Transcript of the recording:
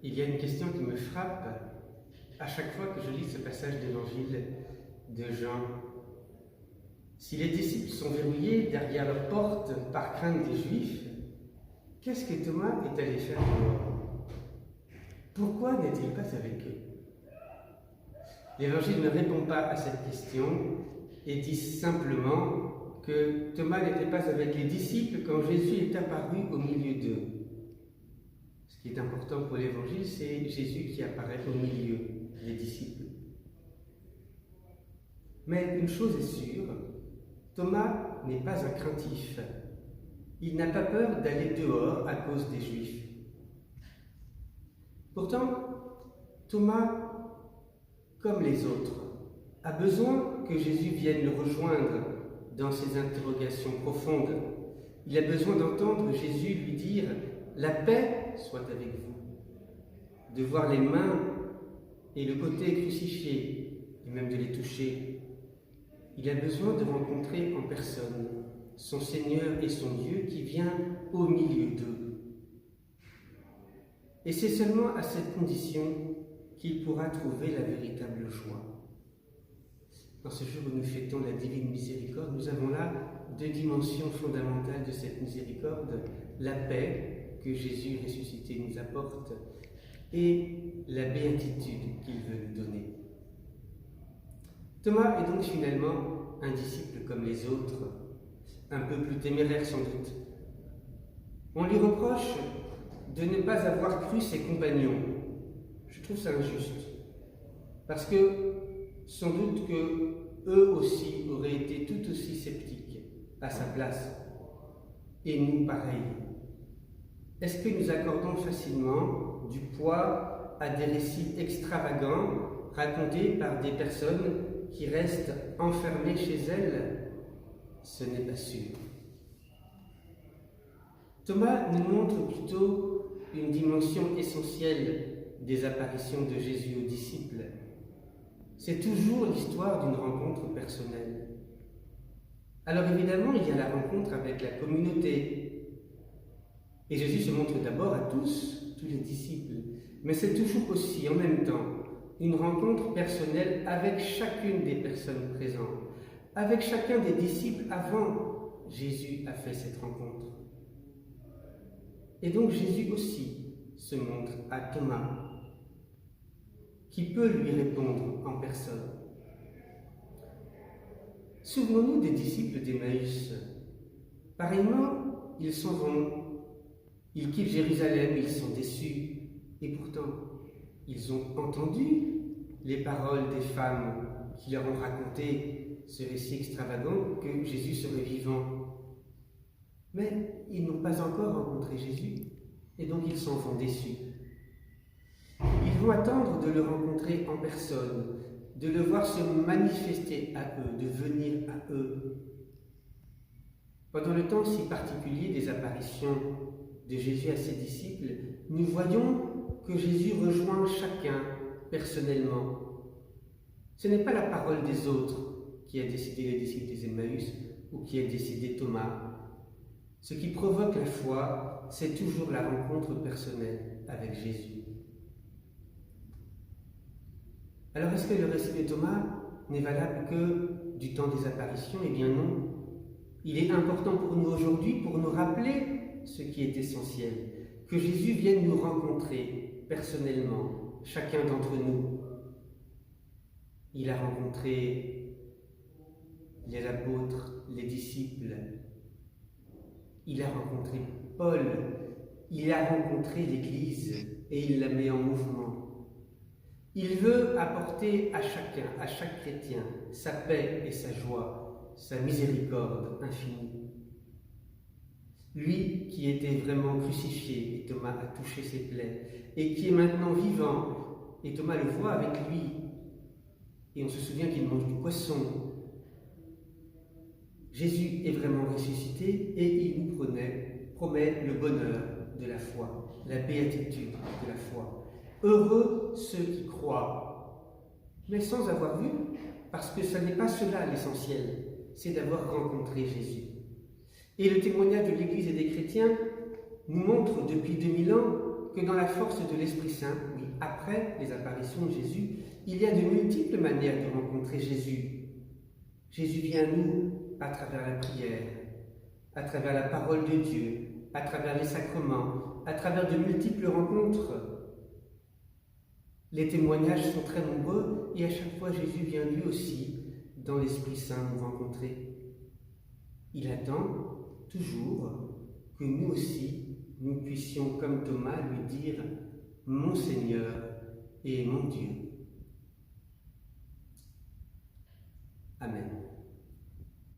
Il y a une question qui me frappe à chaque fois que je lis ce passage d'évangile de Jean. Si les disciples sont verrouillés derrière leur porte par crainte des Juifs, qu'est-ce que Thomas est allé faire dehors? Pourquoi n'est-il pas avec eux? L'Évangile ne répond pas à cette question et dit simplement que Thomas n'était pas avec les disciples quand Jésus est apparu au milieu d'eux. Ce qui est important pour l'Évangile, c'est Jésus qui apparaît au milieu des disciples. Mais une chose est sûre, Thomas n'est pas un craintif. Il n'a pas peur d'aller dehors à cause des Juifs. Pourtant, Thomas, comme les autres, a besoin que Jésus vienne le rejoindre dans ses interrogations profondes. Il a besoin d'entendre Jésus lui dire « La paix soit avec vous », de voir les mains et le côté crucifié, et même de les toucher. Il a besoin de rencontrer en personne son Seigneur et son Dieu qui vient au milieu d'eux. Et c'est seulement à cette condition qu'il pourra trouver la véritable joie. Dans ce jour où nous fêtons la divine miséricorde, nous avons là deux dimensions fondamentales de cette miséricorde, la paix que Jésus ressuscité nous apporte et la béatitude qu'il veut nous donner. Thomas est donc finalement un disciple comme les autres, un peu plus téméraire sans doute. On lui reproche de ne pas avoir cru ses compagnons. Je trouve ça injuste, parce que sans doute que eux aussi auraient été tout aussi sceptiques à sa place, et nous pareil. Est-ce que nous accordons facilement du poids à des récits extravagants racontés par des personnes qui restent enfermées chez elles? Ce n'est pas sûr. Thomas nous montre plutôt une dimension essentielle des apparitions de Jésus aux disciples. C'est toujours l'histoire d'une rencontre personnelle. Alors évidemment, il y a la rencontre avec la communauté. Et Jésus se montre d'abord à tous les disciples. Mais c'est toujours aussi, en même temps, une rencontre personnelle avec chacune des personnes présentes, avec chacun des disciples avant Jésus a fait cette rencontre. Et donc Jésus aussi se montre à Thomas, qui peut lui répondre en personne. Souvenons-nous des disciples d'Emmaüs. Pareillement, ils s'en vont, ils quittent Jérusalem, ils sont déçus, et pourtant, ils ont entendu les paroles des femmes qui leur ont raconté ce récit extravagant que Jésus serait vivant. Mais ils n'ont pas encore rencontré Jésus, et donc ils s'en vont déçus. Ils vont attendre de le rencontrer en personne, de le voir se manifester à eux, de venir à eux. Pendant le temps si particulier des apparitions de Jésus à ses disciples, nous voyons que Jésus rejoint chacun personnellement. Ce n'est pas la parole des autres qui a décidé les disciples des Emmaüs ou qui a décidé Thomas. Ce qui provoque la foi, c'est toujours la rencontre personnelle avec Jésus. Alors est-ce que le récit de Thomas n'est valable que du temps des apparitions? Eh bien non. Il est important pour nous aujourd'hui pour nous rappeler ce qui est essentiel, que Jésus vienne nous rencontrer personnellement, chacun d'entre nous. Il a rencontré les apôtres, les disciples, il a rencontré Paul, il a rencontré l'Église et il la met en mouvement. Il veut apporter à chacun, à chaque chrétien, sa paix et sa joie, sa miséricorde infinie. Lui qui était vraiment crucifié, et Thomas a touché ses plaies, et qui est maintenant vivant, et Thomas le voit avec lui, et on se souvient qu'il mange du poisson. Jésus est vraiment ressuscité, et il nous promet le bonheur de la foi, la béatitude de la foi. Heureux ceux qui croient, mais sans avoir vu, parce que ce n'est pas cela l'essentiel, c'est d'avoir rencontré Jésus. Et le témoignage de l'Église et des chrétiens nous montre depuis 2000 ans que dans la force de l'Esprit Saint, oui, après les apparitions de Jésus, il y a de multiples manières de rencontrer Jésus. Jésus vient à nous à travers la prière, à travers la parole de Dieu, à travers les sacrements, à travers de multiples rencontres. Les témoignages sont très nombreux et à chaque fois Jésus vient lui aussi dans l'Esprit Saint nous rencontrer. Il attend toujours que nous aussi, nous puissions, comme Thomas, lui dire « Mon Seigneur et mon Dieu ». Amen.